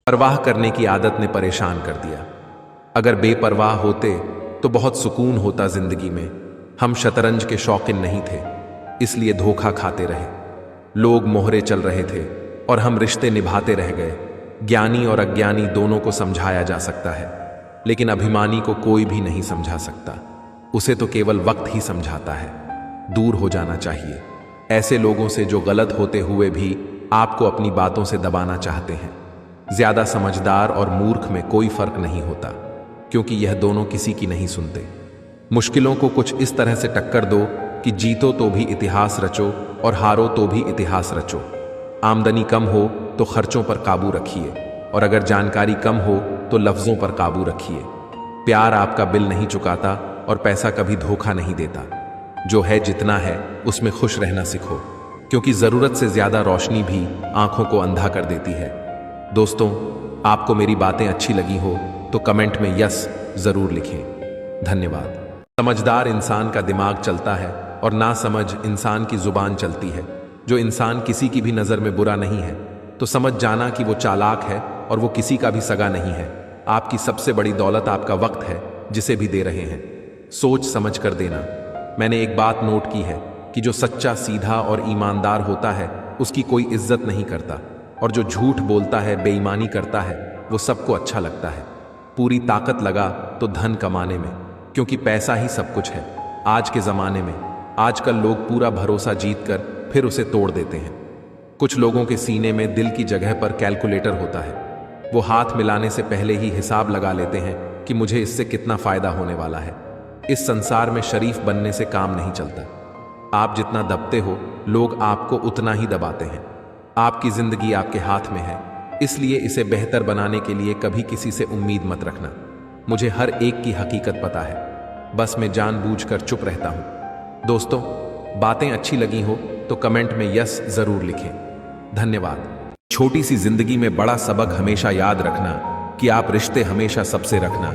परवाह करने की आदत ने परेशान कर दिया। अगर बेपरवाह होते तो बहुत सुकून होता जिंदगी में। हम शतरंज के शौकीन नहीं थे, इसलिए धोखा खाते रहे। लोग मोहरे चल रहे थे और हम रिश्ते निभाते रह गए। ज्ञानी और अज्ञानी दोनों को समझाया जा सकता है, लेकिन अभिमानी को कोई भी नहीं समझा सकता। उसे तो केवल वक्त ही समझाता है। दूर हो जाना चाहिए ऐसे लोगों से जो गलत होते हुए भी आपको अपनी बातों से दबाना चाहते हैं। ज्यादा समझदार और मूर्ख में कोई फर्क नहीं होता, क्योंकि यह दोनों किसी की नहीं सुनते। मुश्किलों को कुछ इस तरह से टक्कर दो कि जीतो तो भी इतिहास रचो और हारो तो भी इतिहास रचो। आमदनी कम हो तो खर्चों पर काबू रखिए, और अगर जानकारी कम हो तो लफ्जों पर काबू रखिए। प्यार आपका बिल नहीं चुकाता और पैसा कभी धोखा नहीं देता। जो है जितना है उसमें खुश रहना सीखो, क्योंकि जरूरत से ज्यादा रोशनी भी आंखों को अंधा कर देती है। दोस्तों, आपको मेरी बातें अच्छी लगी हो तो कमेंट में यस जरूर लिखें। धन्यवाद। समझदार इंसान का दिमाग चलता है और नासमझ इंसान की जुबान चलती है। जो इंसान किसी की भी नजर में बुरा नहीं है तो समझ जाना कि वो चालाक है और वो किसी का भी सगा नहीं है। आपकी सबसे बड़ी दौलत आपका वक्त है, जिसे भी दे रहे हैं। सोच समझ कर देना। मैंने एक बात नोट की है कि जो सच्चा, सीधा और ईमानदार होता है उसकी कोई इज्जत नहीं करता, और जो झूठ बोलता है, बेईमानी करता है, वो सबको अच्छा लगता है। पूरी ताकत लगा तो धन कमाने में, क्योंकि पैसा ही सब कुछ है आज के जमाने में। आजकल लोग पूरा भरोसा जीत कर फिर उसे तोड़ देते हैं। कुछ लोगों के सीने में दिल की जगह पर कैलकुलेटर होता है। वो हाथ मिलाने से पहले ही हिसाब लगा लेते हैं कि मुझे इससे कितना फायदा होने वाला है। इस संसार में शरीफ बनने से काम नहीं चलता। आप जितना दबते हो, लोग आपको उतना ही दबाते हैं। आपकी जिंदगी आपके हाथ में है, इसलिए इसे बेहतर बनाने के लिए कभी किसी से उम्मीद मत रखना। मुझे हर एक की हकीकत पता है, बस मैं जानबूझकर चुप रहता हूं। दोस्तों, बातें अच्छी लगी हो तो कमेंट में यस जरूर लिखें। धन्यवाद। छोटी सी जिंदगी में बड़ा सबक हमेशा याद रखना कि आप रिश्ते हमेशा सबसे रखना,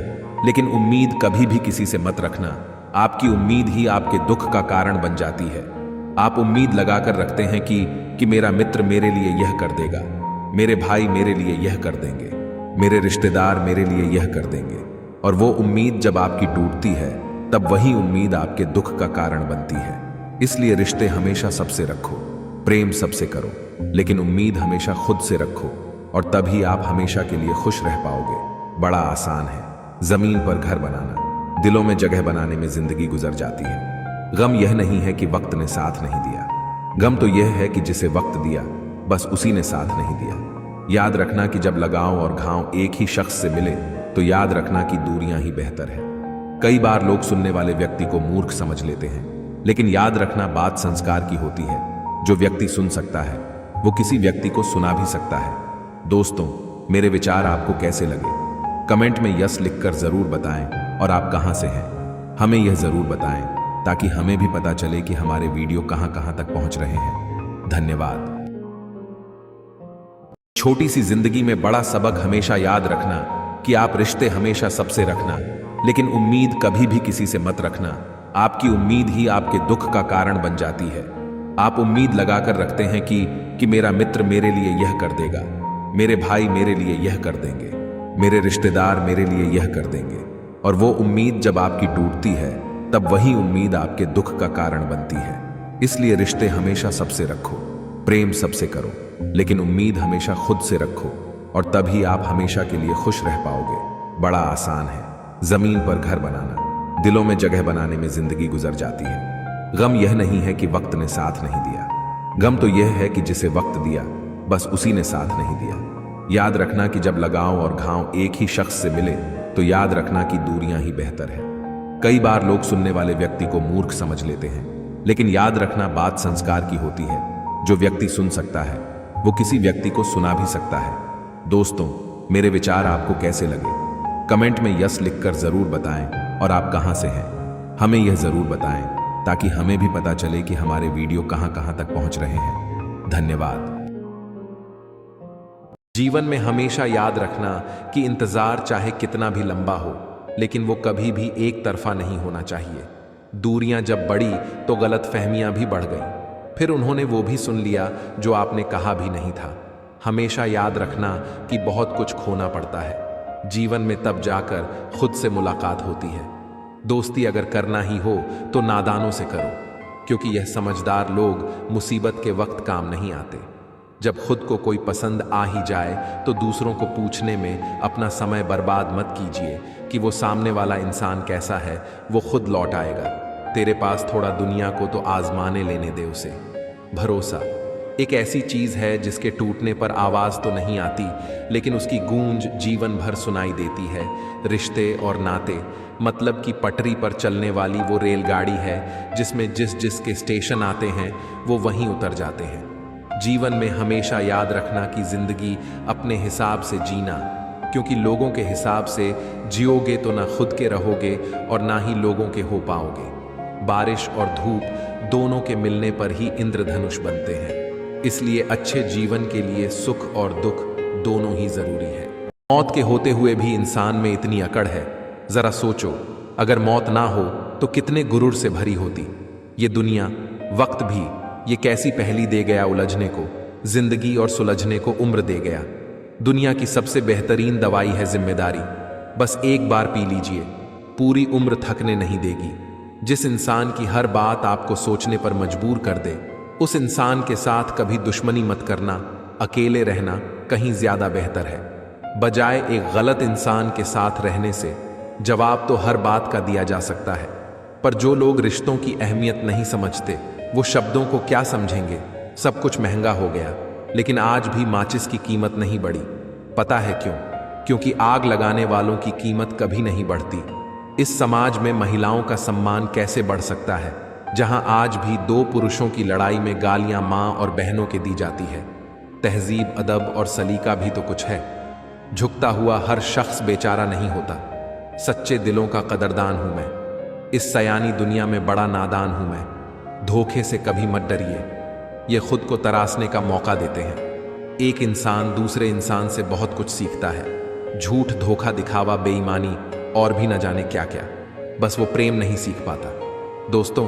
लेकिन उम्मीद कभी भी किसी से मत रखना। आपकी उम्मीद ही आपके दुख का कारण बन जाती है। आप उम्मीद लगाकर रखते हैं कि मेरा मित्र मेरे लिए यह कर देगा, मेरे भाई मेरे लिए यह कर देंगे, मेरे रिश्तेदार मेरे लिए यह कर देंगे, और वो उम्मीद जब आपकी टूटती है तब वही उम्मीद आपके दुख का कारण बनती है। इसलिए रिश्ते हमेशा सबसे रखो, प्रेम सबसे करो, लेकिन उम्मीद हमेशा खुद से रखो, और तभी आप हमेशा के लिए खुश रह पाओगे। बड़ा आसान है जमीन पर घर बनाना, दिलों में जगह बनाने में जिंदगी गुजर जाती है। गम यह नहीं है कि वक्त ने साथ नहीं दिया, गम तो यह है कि जिसे वक्त दिया बस उसी ने साथ नहीं दिया। याद रखना कि जब लगाव और घाव एक ही शख्स से मिले तो याद रखना कि दूरियां ही बेहतर है। कई बार लोग सुनने वाले व्यक्ति को मूर्ख समझ लेते हैं, लेकिन याद रखना बात संस्कार की होती है। जो व्यक्ति सुन सकता है वो किसी व्यक्ति को सुना भी सकता है। दोस्तों, मेरे विचार आपको कैसे लगे? कमेंट में यस लिखकर जरूर बताएं, और आप कहां से हैं हमें यह जरूर बताएं, ताकि हमें भी पता चले कि हमारे वीडियो कहां कहां तक पहुंच रहे हैं। धन्यवाद। छोटी सी जिंदगी में बड़ा सबक हमेशा याद रखना कि आप रिश्ते हमेशा सबसे रखना, लेकिन उम्मीद कभी भी किसी से मत रखना। आपकी उम्मीद ही आपके दुख का कारण बन जाती है। आप उम्मीद लगाकर रखते हैं कि मेरा मित्र मेरे लिए यह कर देगा, मेरे भाई मेरे लिए यह कर देंगे, मेरे रिश्तेदार मेरे लिए यह कर देंगे, और वो उम्मीद जब आपकी टूटती है तब वही उम्मीद आपके दुख का कारण बनती है। इसलिए रिश्ते हमेशा सबसे रखो, प्रेम सबसे करो, लेकिन उम्मीद हमेशा खुद से रखो, और तभी आप हमेशा के लिए खुश रह पाओगे। बड़ा आसान है जमीन पर घर बनाना, दिलों में जगह बनाने में जिंदगी गुजर जाती है। गम यह नहीं है कि वक्त ने साथ नहीं दिया, गम तो यह है कि जिसे वक्त दिया बस उसी ने साथ नहीं दिया। याद रखना कि जब लगाव और घाव एक ही शख्स से मिले तो याद रखना कि दूरियां ही बेहतर है। कई बार लोग सुनने वाले व्यक्ति को मूर्ख समझ लेते हैं, लेकिन याद रखना बात संस्कार की होती है। जो व्यक्ति सुन सकता है वो किसी व्यक्ति को सुना भी सकता है। दोस्तों, मेरे विचार आपको कैसे लगे? कमेंट में यस लिखकर जरूर बताएं, और आप कहां से हैं हमें यह जरूर बताएं, ताकि हमें भी पता चले कि हमारे वीडियो कहां कहां तक पहुंच रहे हैं। धन्यवाद। जीवन में हमेशा याद रखना कि इंतजार चाहे कितना भी लंबा हो, लेकिन वो कभी भी एक तरफा नहीं होना चाहिए। दूरियां जब बढ़ी तो गलतफहमियां भी बढ़ गईं। फिर उन्होंने वो भी सुन लिया जो आपने कहा भी नहीं था। हमेशा याद रखना कि बहुत कुछ खोना पड़ता है। जीवन में तब जाकर खुद से मुलाकात होती है। दोस्ती अगर करना ही हो तो नादानों से करो, क्योंकि यह समझदार लोग मुसीबत के वक्त काम नहीं आते। जब खुद को कोई पसंद आ ही जाए तो दूसरों को पूछने में अपना समय बर्बाद मत कीजिए कि वो सामने वाला इंसान कैसा है। वो खुद लौट आएगा। तेरे पास थोड़ा दुनिया को तो आजमाने लेने दे उसे। भरोसा एक ऐसी चीज है जिसके टूटने पर आवाज तो नहीं आती, लेकिन उसकी गूंज जीवन भर सुनाई देती है। रिश्ते और नाते मतलब कि पटरी पर चलने वाली वो रेलगाड़ी है जिसमें जिस जिसके स्टेशन आते हैं वो वहीं उतर जाते हैं। जीवन में हमेशा याद रखना कि जिंदगी अपने हिसाब से जीना, क्योंकि लोगों के हिसाब से जियोगे तो ना खुद के रहोगे और ना ही लोगों के हो पाओगे। बारिश और धूप दोनों के मिलने पर ही इंद्रधनुष बनते हैं। इसलिए अच्छे जीवन के लिए सुख और दुख दोनों ही जरूरी है। मौत के होते हुए भी इंसान में इतनी अकड़ है। जरा सोचो, अगर मौत ना हो तो कितने गुरूर से भरी होती ये दुनिया। वक्त भी ये कैसी पहेली दे गया उलझने को, जिंदगी और सुलझने को उम्र दे गया। दुनिया की सबसे बेहतरीन दवाई है जिम्मेदारी। बस एक बार पी लीजिए, पूरी उम्र थकने नहीं देगी। जिस इंसान की हर बात आपको सोचने पर मजबूर कर दे, उस इंसान के साथ कभी दुश्मनी मत करना। अकेले रहना कहीं ज्यादा बेहतर है। बजाय एक गलत इंसान के साथ रहने से जवाब तो हर बात का दिया जा सकता है, पर जो लोग रिश्तों की अहमियत नहीं समझते वो शब्दों को क्या समझेंगे। सब कुछ महंगा हो गया, लेकिन आज भी माचिस की कीमत नहीं बढ़ी। पता है क्यों? क्योंकि आग लगाने वालों की कीमत कभी नहीं बढ़ती। इस समाज में महिलाओं का सम्मान कैसे बढ़ सकता है, जहां आज भी दो पुरुषों की लड़ाई में गालियां मां और बहनों के दी जाती है। तहजीब, अदब और सलीका भी तो कुछ है। झुकता हुआ हर शख्स बेचारा नहीं होता। सच्चे दिलों का कदरदान हूं मैं। इस सयानी दुनिया में बड़ा नादान हूं मैं। धोखे से कभी मत डरिए, ये खुद को तराशने का मौका देते हैं। एक इंसान दूसरे इंसान से बहुत कुछ सीखता है। झूठ, धोखा, दिखावा, बेईमानी और भी न जाने क्या क्या। बस वो प्रेम नहीं सीख पाता। दोस्तों,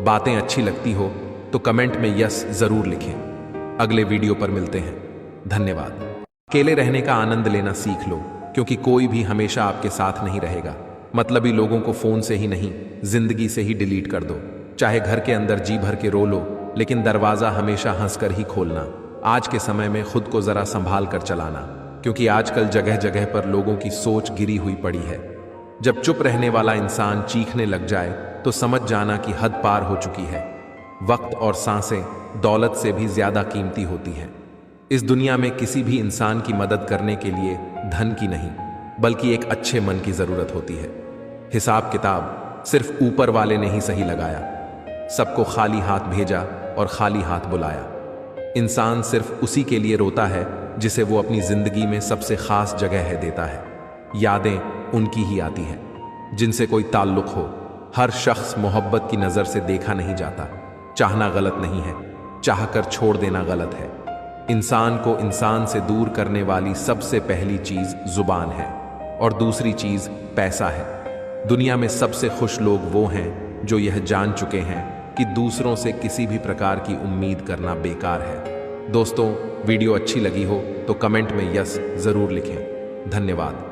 बातें अच्छी लगती हो तो कमेंट में यस जरूर लिखें। अगले वीडियो पर मिलते हैं। धन्यवाद। अकेले रहने का आनंद लेना सीख लो, क्योंकि कोई भी हमेशा आपके साथ नहीं रहेगा। मतलबी लोगों को फोन से ही नहीं, जिंदगी से ही डिलीट कर दो। चाहे घर के अंदर जी भर के रो लो, लेकिन दरवाजा हमेशा हंसकर ही खोलना। आज के समय में खुद को जरा संभाल कर चलाना, क्योंकि आजकल जगह जगह पर लोगों की सोच गिरी हुई पड़ी है। जब चुप रहने वाला इंसान चीखने लग जाए तो समझ जाना कि हद पार हो चुकी है। वक्त और सांसें दौलत से भी ज्यादा कीमती होती हैं। इस दुनिया में किसी भी इंसान की मदद करने के लिए धन की नहीं, बल्कि एक अच्छे मन की जरूरत होती है। हिसाब किताब सिर्फ ऊपर वाले ने ही सही लगाया। सबको खाली हाथ भेजा और खाली हाथ बुलाया। इंसान सिर्फ उसी के लिए रोता है जिसे वो अपनी जिंदगी में सबसे खास जगह है देता है। यादें उनकी ही आती हैं जिनसे कोई ताल्लुक हो। हर शख्स मोहब्बत की नजर से देखा नहीं जाता। चाहना गलत नहीं है, चाहकर छोड़ देना गलत है। इंसान को इंसान से दूर करने वाली सबसे पहली चीज जुबान है और दूसरी चीज पैसा है। दुनिया में सबसे खुश लोग वो हैं जो यह जान चुके हैं कि दूसरों से किसी भी प्रकार की उम्मीद करना बेकार है। दोस्तों, वीडियो अच्छी लगी हो तो कमेंट में यस जरूर लिखें। धन्यवाद।